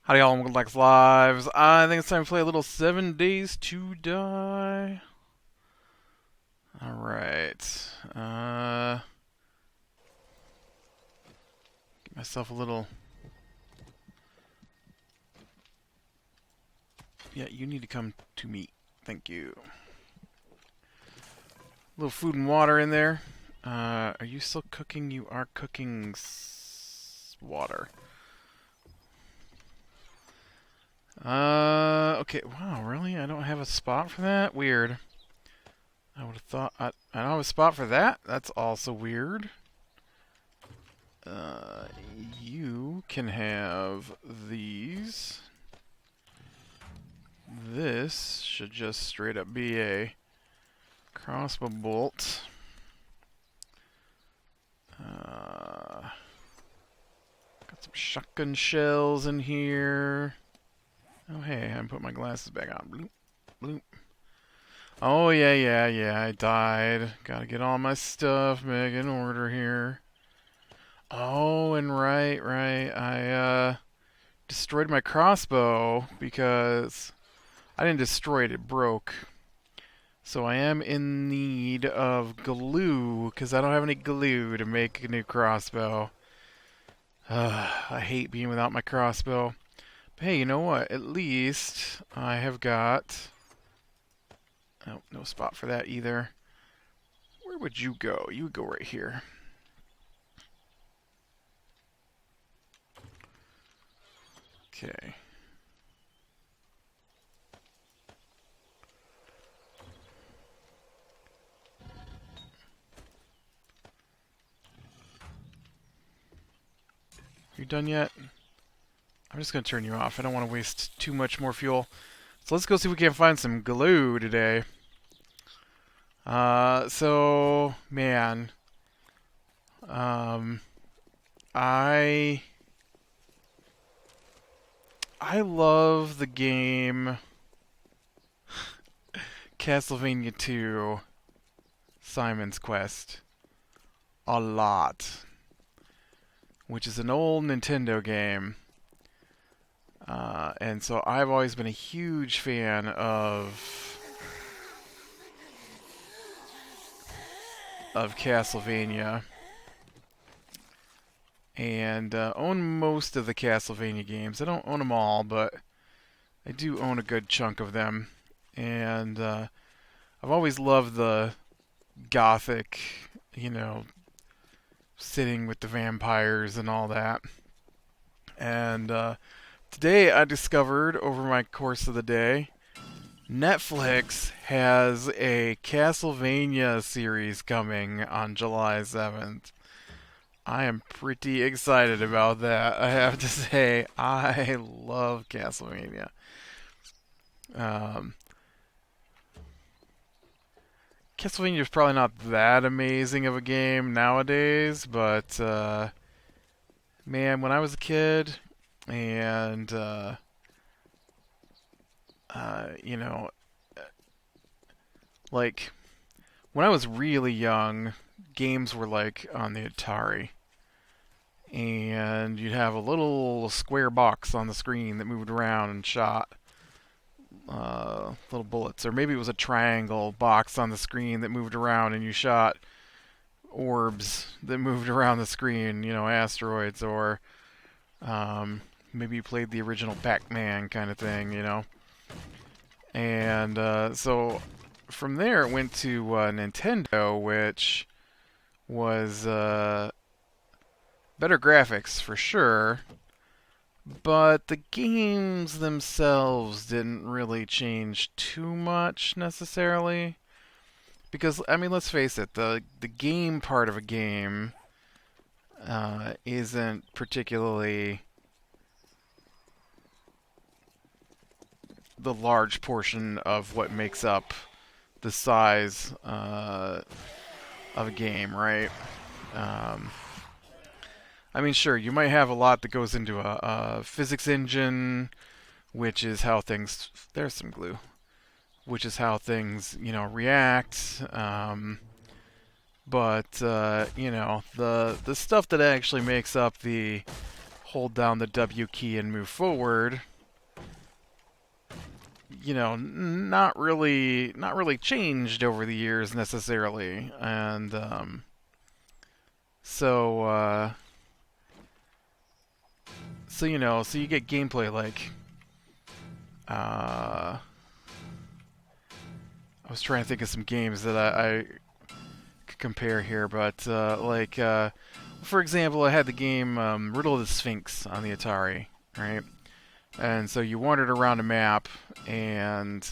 Howdy y'all, welcome back to Lives. I think it's time to play a little 7 Days to Die. Alright. Get myself a little... Yeah, you need to come to me. Thank you. A little food and water in there. Are you still cooking? You are cooking water. Okay. Wow, really? I don't have a spot for that? Weird. I would have thought... I don't have a spot for that? That's also weird. You can have these. This should just straight up be a crossbow bolt. Got some shotgun shells in here. Oh hey, I put my glasses back on. Bloop, bloop. Oh yeah, I died. Gotta get all my stuff back in order here. Oh, and right, I destroyed my crossbow because I didn't destroy it, it broke. So I am in need of glue, because I don't have any glue to make a new crossbow. I hate being without my crossbow. But hey, you know what? At least I have got... Oh, no spot for that either. Where would you go? You would go right here. Okay. You done yet? I'm just going to turn you off. I don't want to waste too much more fuel. So let's go see if we can find some glue today. Man. Um, I... I love the game Castlevania 2 Simon's Quest a lot, which is an old Nintendo game. And so I've always been a huge fan of Castlevania, and own most of the Castlevania games. I don't own them all, but I do own a good chunk of them. And I've always loved the gothic, sitting with the vampires and all that. And today I discovered, over my course of the day, Netflix has a Castlevania series coming on July 7th. I am pretty excited about that. I have to say, I love Castlevania. Um, Castlevania is probably not that amazing of a game nowadays, but man, when I was a kid, and you know, like when I was really young, games were like on the Atari, and you'd have a little square box on the screen that moved around and shot little bullets, or maybe it was a triangle box on the screen that moved around and you shot orbs that moved around the screen, asteroids, or maybe you played the original Pac-Man kind of thing. And so from there it went to Nintendo, which was better graphics for sure, but the games themselves didn't really change too much necessarily. Because, I mean, let's face it, the game part of a game isn't particularly the large portion of what makes up the size of a game, right? Um, I mean, sure, you might have a lot that goes into a physics engine, which is how things. There's some glue. Which is how things, react. But the stuff that actually makes up the hold down the W key and move forward, not really changed over the years necessarily. And so so you get gameplay like I was trying to think of some games that I could compare here, but for example, I had the game Riddle of the Sphinx on the Atari, right? And so you wandered around a map, and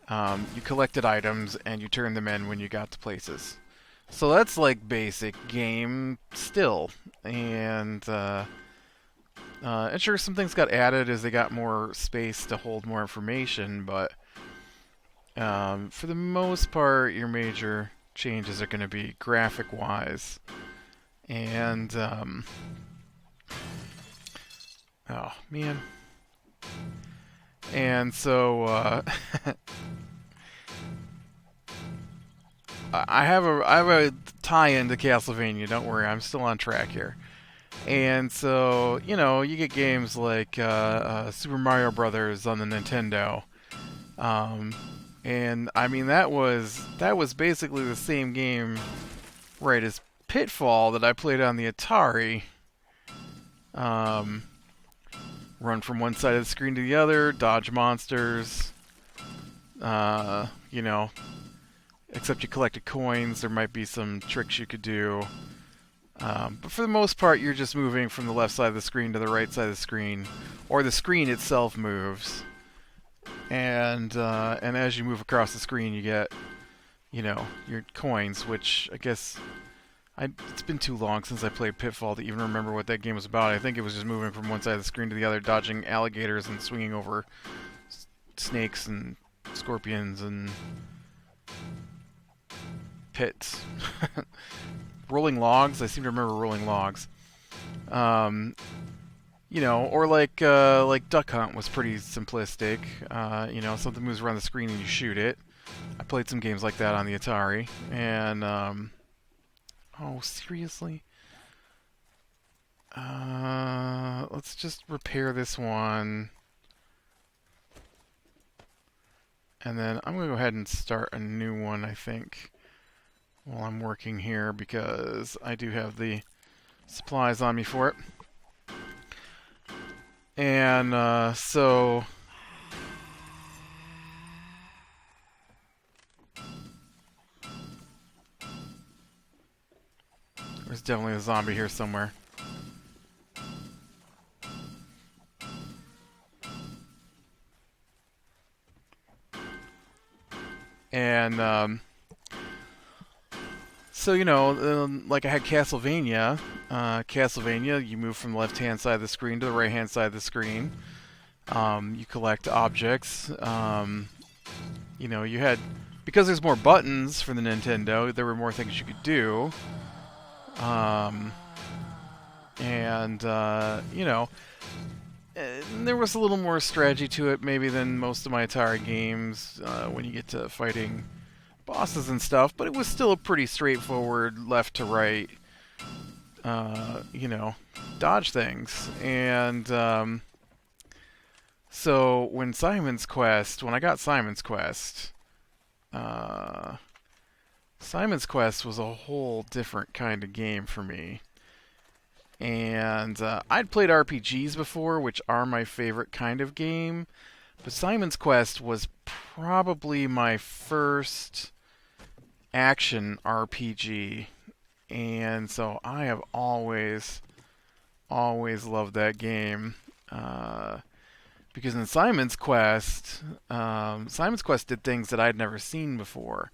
you collected items, and you turned them in when you got to places. So that's like basic game still, and sure, some things got added as they got more space to hold more information, but for the most part, your major changes are going to be graphic-wise, and oh man, and so I have a tie-in to Castlevania. Don't worry, I'm still on track here. And so, you get games like Super Mario Brothers on the Nintendo, and I mean that was basically the same game, right, as Pitfall that I played on the Atari. Run from one side of the screen to the other, dodge monsters. Except you collected coins, there might be some tricks you could do. But for the most part, you're just moving from the left side of the screen to the right side of the screen, or the screen itself moves. And as you move across the screen, you get, your coins, which I guess it's been too long since I played Pitfall to even remember what that game was about. I think it was just moving from one side of the screen to the other, dodging alligators and swinging over snakes and scorpions and pits. Rolling logs. I seem to remember rolling logs. Or like Duck Hunt was pretty simplistic. Something moves around the screen and you shoot it. I played some games like that on the Atari, and oh seriously. Let's just repair this one, and then I'm gonna go ahead and start a new one, I think, while I'm working here, because I do have the supplies on me for it. And so there's definitely a zombie here somewhere. And so, like I had Castlevania. Castlevania, you move from the left-hand side of the screen to the right-hand side of the screen. You collect objects. You had... Because there's more buttons for the Nintendo, there were more things you could do. There was a little more strategy to it, maybe, than most of my Atari games when you get to fighting bosses and stuff, but it was still a pretty straightforward left to right, dodge things. And so when I got Simon's Quest, Simon's Quest was a whole different kind of game for me. And I'd played RPGs before, which are my favorite kind of game, but Simon's Quest was probably my first action RPG, and so I have always loved that game, because in Simon's Quest did things that I'd never seen before.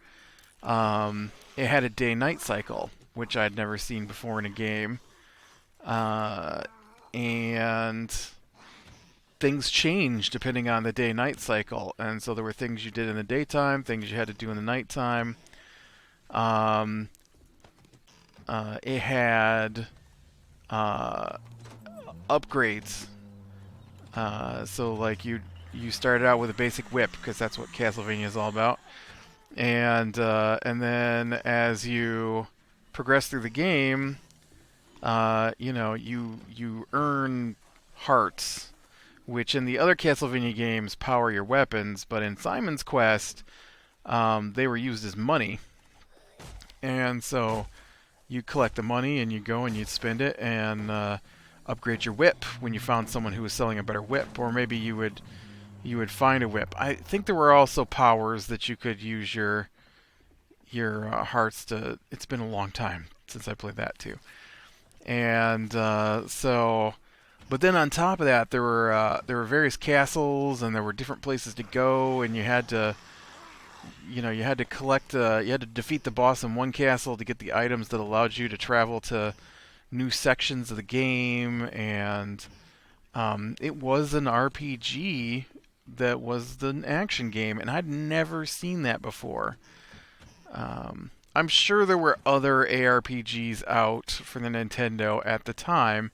It had a day-night cycle, which I'd never seen before in a game. And things changed depending on the day-night cycle, and so there were things you did in the daytime, things you had to do in the nighttime. It had upgrades. So like you started out with a basic whip, because that's what Castlevania is all about, and then as you progress through the game, you earn hearts, which in the other Castlevania games power your weapons, but in Simon's Quest, they were used as money. And so you collect the money and you go and you spend it and upgrade your whip when you found someone who was selling a better whip, or maybe you would find a whip. I think there were also powers that you could use your hearts to. It's been a long time since I played that too, and but then on top of that, there were various castles and there were different places to go, and you had to collect, you had to defeat the boss in one castle to get the items that allowed you to travel to new sections of the game, and it was an RPG that was an action game, and I'd never seen that before. I'm sure there were other ARPGs out for the Nintendo at the time,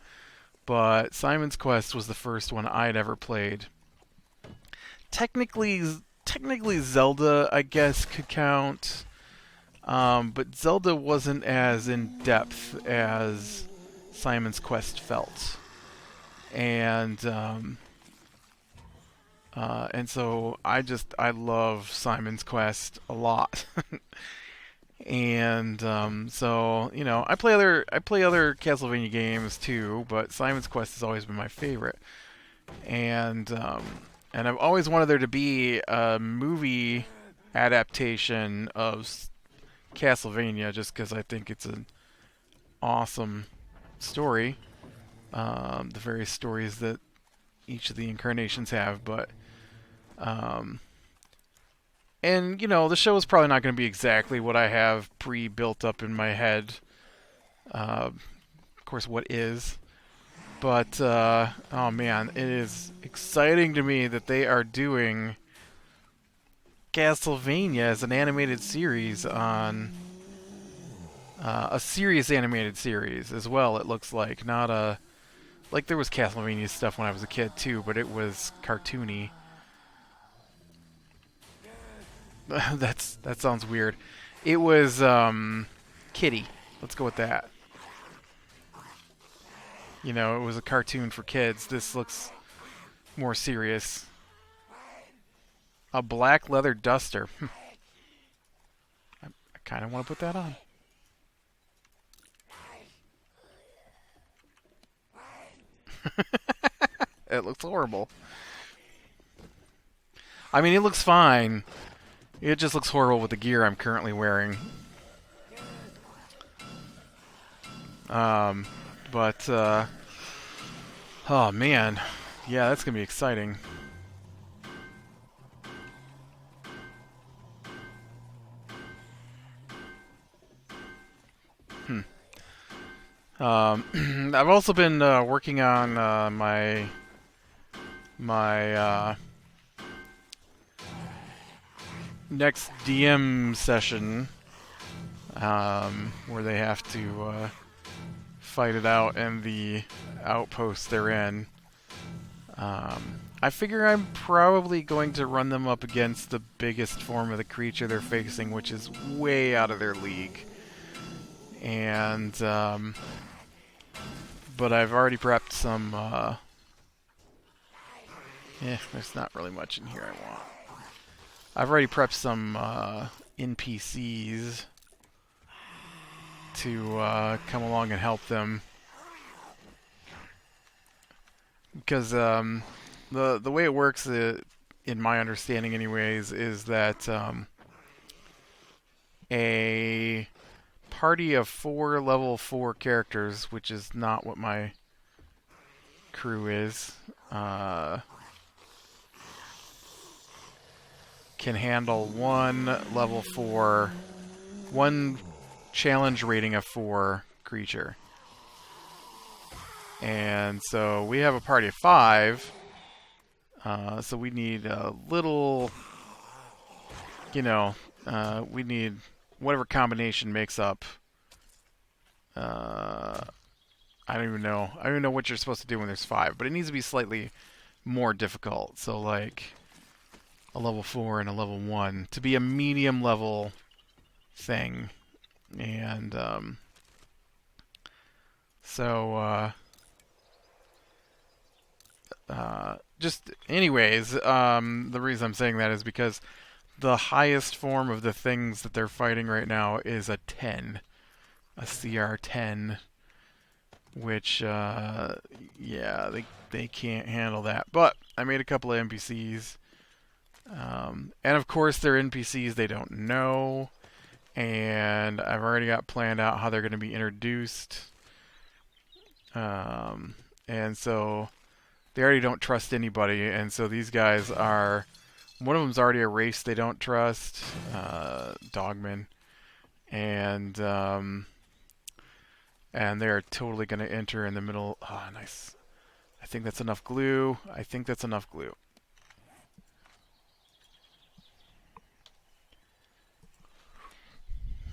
but Simon's Quest was the first one I'd ever played. Technically, technically Zelda, I guess, could count, but Zelda wasn't as in depth as Simon's Quest felt, and so I love Simon's Quest a lot. And so I play other Castlevania games too, but Simon's Quest has always been my favorite. And I've always wanted there to be a movie adaptation of Castlevania, just because I think it's an awesome story. The various stories that each of the incarnations have, but um, and the show is probably not going to be exactly what I have pre-built up in my head. Of course, what is? But oh man, it is exciting to me that they are doing Castlevania as an animated series on a serious animated series as well. It looks like not a like there was Castlevania stuff when I was a kid too, but it was cartoony. That sounds weird. It was Kitty. Let's go with that. It was a cartoon for kids. This looks more serious. A black leather duster. I kind of want to put that on. It looks horrible. I mean, it looks fine. It just looks horrible with the gear I'm currently wearing. Um, but oh man, yeah, that's gonna be exciting. Hmm. I've also been working on my next DM session, where they have to fight it out in the outpost they're in. I figure I'm probably going to run them up against the biggest form of the creature they're facing, which is way out of their league. And but I've already prepped some. There's not really much in here I want. I've already prepped some NPCs to come along and help them, because the way it works, in my understanding, anyways, is that a party of 4 level 4 characters, which is not what my crew is, can handle one challenge rating of 4 creature. And so we have a party of 5, so we need a little, we need whatever combination makes up. I don't even know. I don't even know what you're supposed to do when there's 5, but it needs to be slightly more difficult. So like a level 4 and a level 1 to be a medium level thing. And So, just anyways, the reason I'm saying that is because the highest form of the things that they're fighting right now is a 10, a CR10, which, yeah, they can't handle that. But I made a couple of NPCs, and of course they're NPCs they don't know, and I've already got planned out how they're going to be introduced, and so they already don't trust anybody, and so these guys are. One of them's already a race they don't trust, Dogman, and they're totally going to enter in the middle. Ah, oh, nice. I think that's enough glue. I think that's enough glue.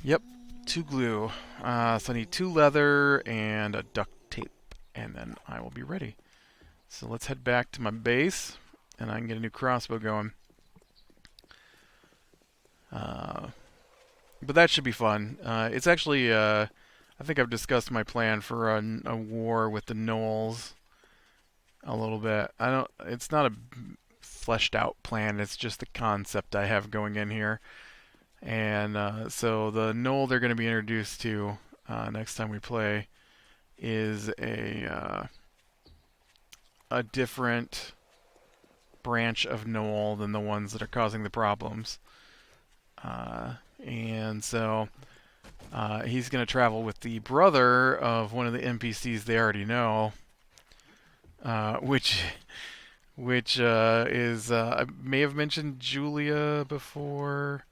Yep, 2 glue. So I need 2 leather and a duct tape, and then I will be ready. So let's head back to my base, and I can get a new crossbow going. But that should be fun. It's actually, I think I've discussed my plan for a war with the gnolls a little bit. I don't. It's not a fleshed out plan. It's just the concept I have going in here. And so the gnoll they're going to be introduced to next time we play is a different branch of gnoll than the ones that are causing the problems. And so he's going to travel with the brother of one of the NPCs they already know, which is I may have mentioned Julia before,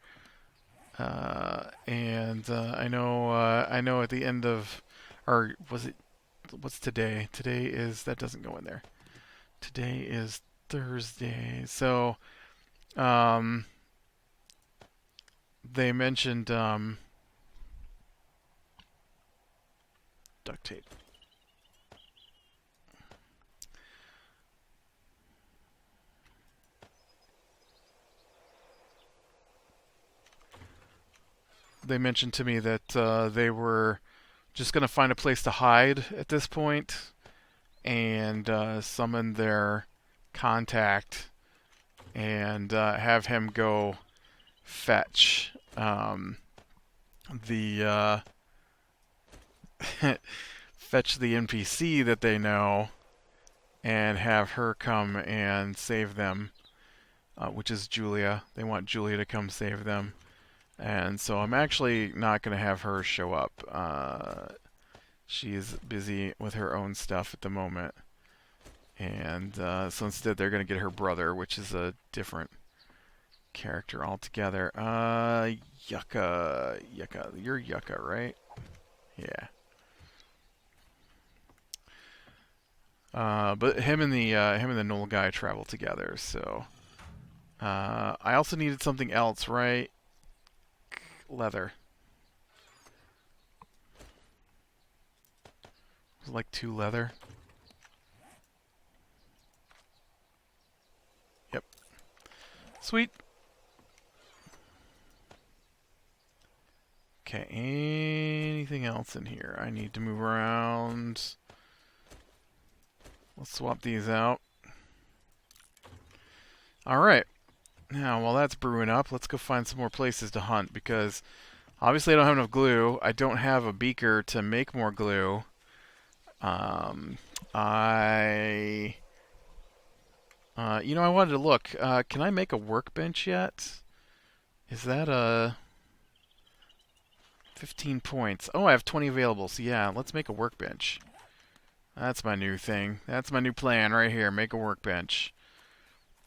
and I know at the end of, or was it? What's today? Today is that doesn't go in there. Today is Thursday, so they mentioned duct tape. They mentioned to me that they were just going to find a place to hide at this point and summon their contact and have him go fetch the fetch the NPC that they know and have her come and save them, which is Julia. They want Julia to come save them. And so I'm actually not going to have her show up. She's busy with her own stuff at the moment. And so instead they're going to get her brother, which is a different character altogether. Yucca. You're Yucca, right? Yeah. But him and the Knoll guy travel together, so I also needed something else, right? Leather. Like 2 leather. Yep. Sweet. Okay, anything else in here? I need to move around. Let's swap these out. Alright. Now, while that's brewing up, let's go find some more places to hunt, because obviously I don't have enough glue. I don't have a beaker to make more glue. I wanted to look. Can I make a workbench yet? Is that a 15 points? Oh, I have 20 available, so yeah, let's make a workbench. That's my new thing. That's my new plan right here. Make a workbench.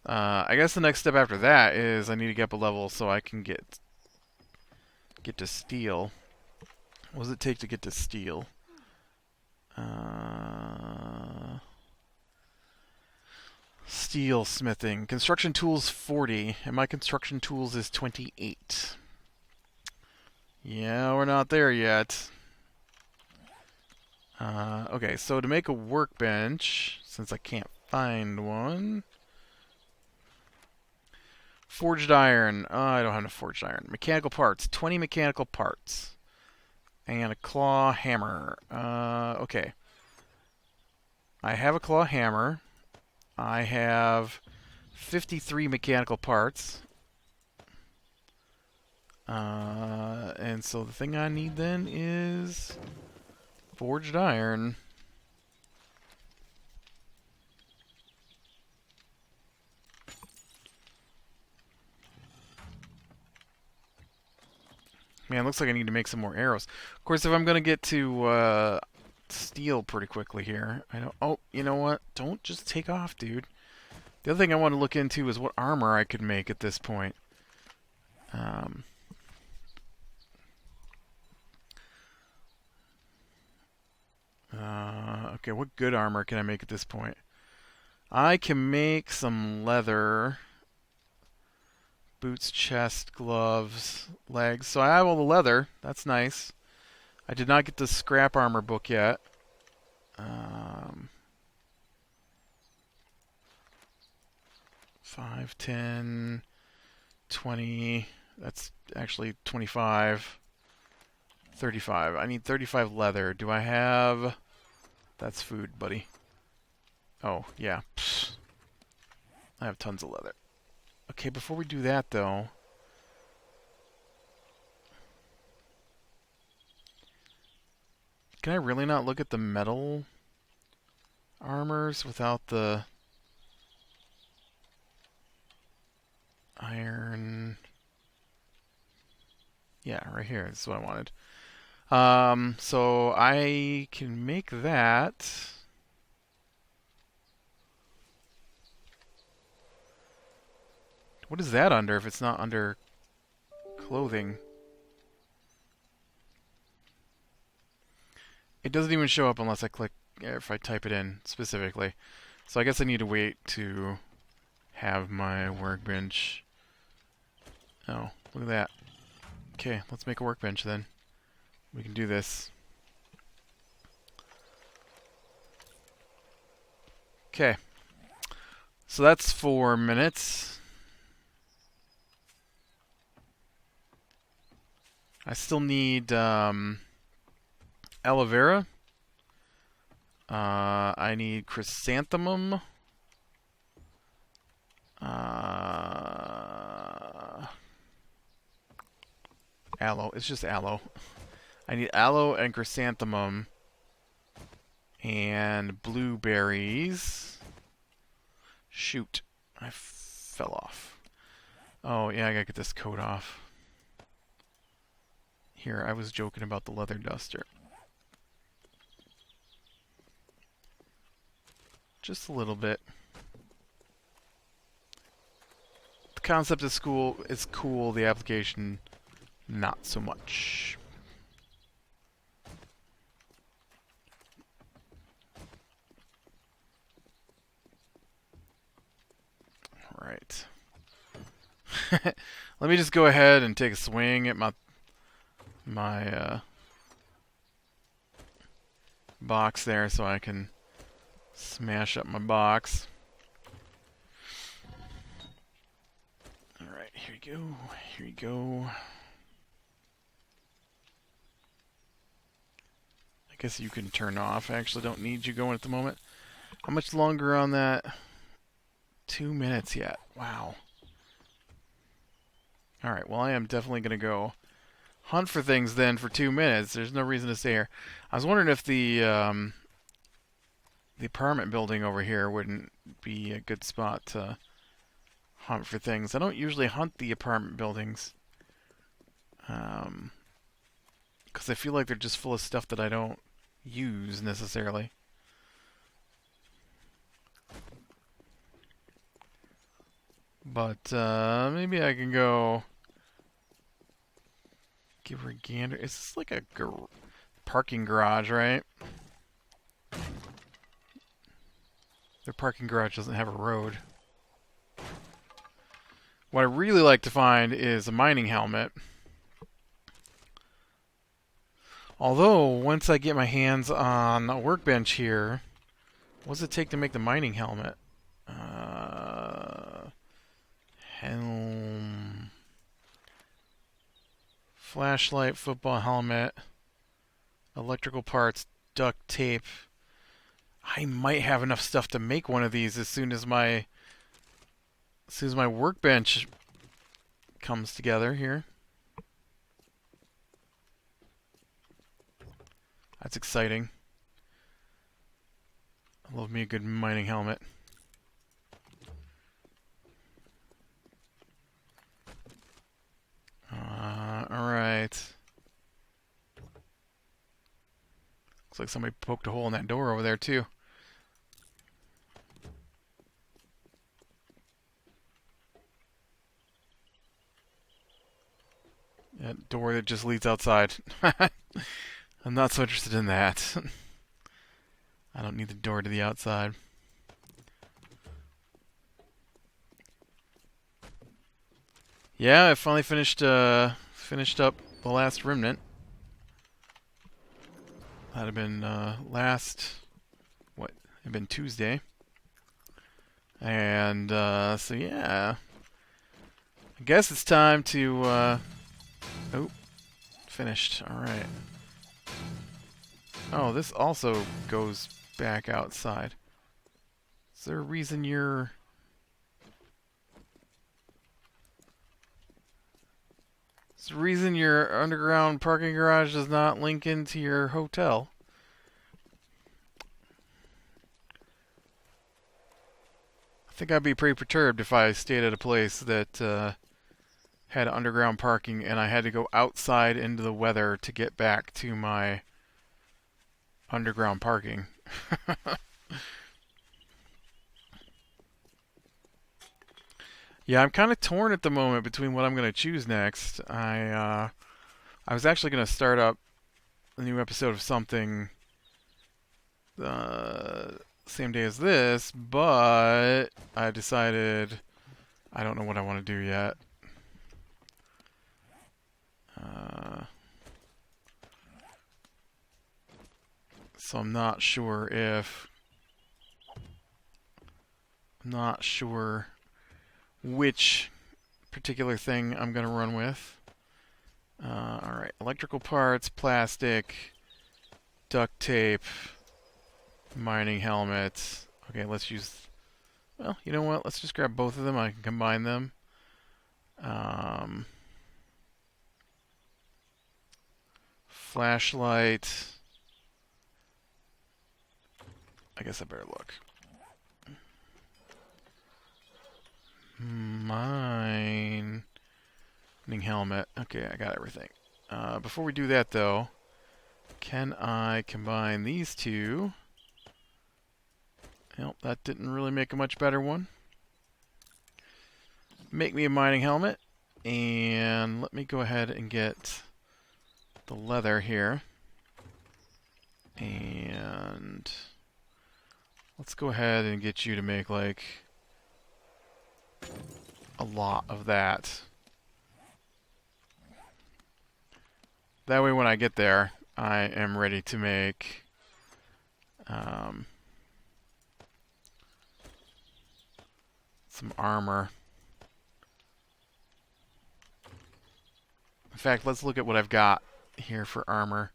I guess the next step after that is I need to get up a level so I can get to steel. What does it take to get to steel? Steel smithing. Construction tools 40, and my construction tools is 28. Yeah, we're not there yet. Okay, so to make a workbench, since I can't find one... Forged iron. I don't have enough forged iron. Mechanical parts. 20 mechanical parts. And a claw hammer. Okay. I have a claw hammer. I have 53 mechanical parts. And so the thing I need then is forged iron. Man, looks like I need to make some more arrows. Of course, if I'm going to get to steel pretty quickly here, I don't... Oh, you know what? Don't just take off, dude. The other thing I want to look into is what armor I could make at this point. Okay, what good armor can I make at this point? I can make some leather. Boots, chest, gloves, legs. So I have all the leather. That's nice. I did not get the scrap armor book yet. 5, 10, 20. That's actually 25. 35. I need 35 leather. Do I have... That's food, buddy. Oh, yeah. Pfft. I have tons of leather. Okay, before we do that, though... Can I really not look at the metal armors without the iron? Yeah, right here. This is what I wanted. So I can make that. What is that under if it's not under clothing? It doesn't even show up unless I click, if I type it in specifically. So I guess I need to wait to have my workbench. Oh, look at that. Okay, let's make a workbench then. We can do this. Okay. So that's 4 minutes. I still need aloe vera. I need chrysanthemum. Aloe. It's just aloe. I need aloe and chrysanthemum. And blueberries. Shoot. I fell off. Oh, yeah, I gotta get this coat off. Here, I was joking about the leather duster. Just a little bit. The concept is cool, the application not so much. Right. Let me just go ahead and take a swing at my box there so I can smash up my box. Alright, here you go. Here you go. I guess you can turn off. I actually don't need you going at the moment. How much longer on that? 2 minutes yet. Wow. Alright, well I am definitely going to go hunt for things then for 2 minutes. There's no reason to stay here. I was wondering if the apartment building over here wouldn't be a good spot to hunt for things. I don't usually hunt the apartment buildings. Because I feel like they're just full of stuff that I don't use necessarily. But maybe I can go give her a gander. Is this like a parking garage, right? Their parking garage doesn't have a road. What I really like to find is a mining helmet. Although, once I get my hands on a workbench here, what does it take to make the mining helmet? Helm. Flashlight, football helmet, electrical parts, duct tape. I might have enough stuff to make one of these as soon as my workbench comes together here. That's exciting. I love me a good mining helmet. Alright. Looks like somebody poked a hole in that door over there, too. That door that just leads outside. I'm not so interested in that. I don't need the door to the outside. Yeah, I finally finished up the last remnant. That had been what? Had been Tuesday. And so yeah, I guess it's time to oh, finished. All right. Oh, this also goes back outside. Is there a reason you're... Is there a reason your underground parking garage does not link into your hotel? I think I'd be pretty perturbed if I stayed at a place that had underground parking and I had to go outside into the weather to get back to my underground parking. Yeah, I'm kind of torn at the moment between what I'm going to choose next. I was actually going to start up a new episode of something same day as this, but I decided I don't know what I want to do yet. So I'm not sure which particular thing I'm going to run with. Alright, electrical parts, plastic, duct tape, mining helmet. Okay, let's use... Well, you know what? Let's just grab both of them. I can combine them. Flashlight. I guess I better look. Mining helmet. Okay, I got everything. Before we do that, though, can I combine these two? Nope, that didn't really make a much better one. Make me a mining helmet, and let me go ahead and get the leather here. And let's go ahead and get you to make, like, a lot of that. That way when I get there, I am ready to make some armor. In fact, let's look at what I've got here for armor.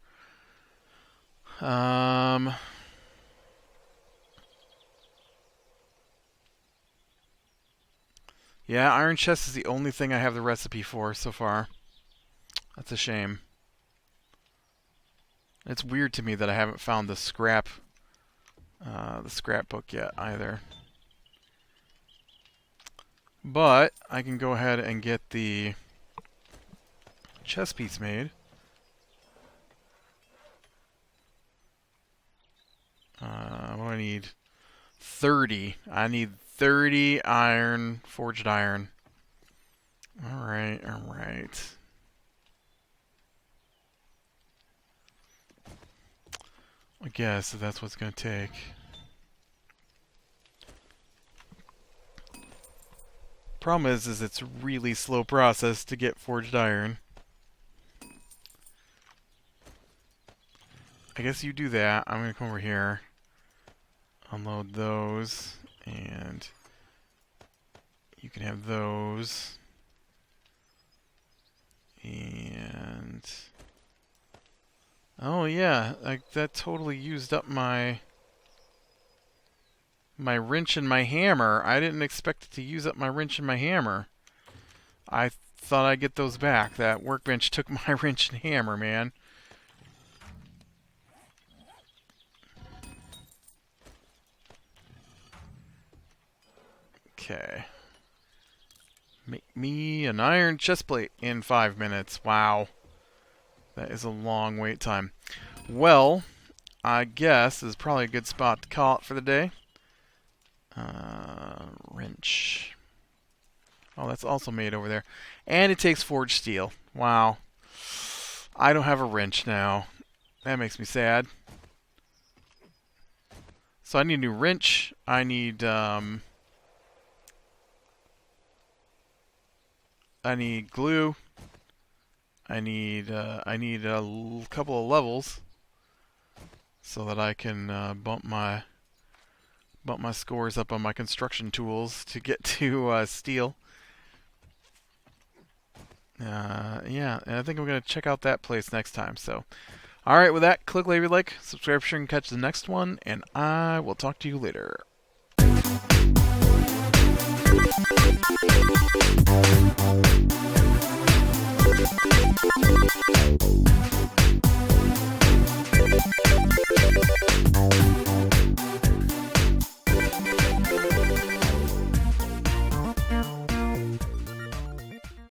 Yeah, iron chest is the only thing I have the recipe for so far. That's a shame. It's weird to me that I haven't found the scrapbook yet either. But I can go ahead and get the chest piece made. What do I need? 30. I need 30 iron, forged iron. Alright, alright. I guess that's what's going to take. Problem is it's a really slow process to get forged iron. I guess you do that. I'm going to come over here, unload those, and you can have those. And... oh yeah, that totally used up my my wrench and my hammer. I didn't expect to use up my wrench and my hammer. I thought I'd get those back. That workbench took my wrench and hammer, man. Okay. Make me an iron chestplate in 5 minutes. Wow. That is a long wait time. Well, I guess this is probably a good spot to call it for the day. Wrench. Oh, that's also made over there. And it takes forged steel. Wow. I don't have a wrench now. That makes me sad. So I need a new wrench. I need glue. I need a couple of levels so that I can bump my scores up on my construction tools to get to steel. Yeah, and I think I'm going to check out that place next time. So, alright, with that, click like, subscribe, share, and catch the next one, and I will talk to you later.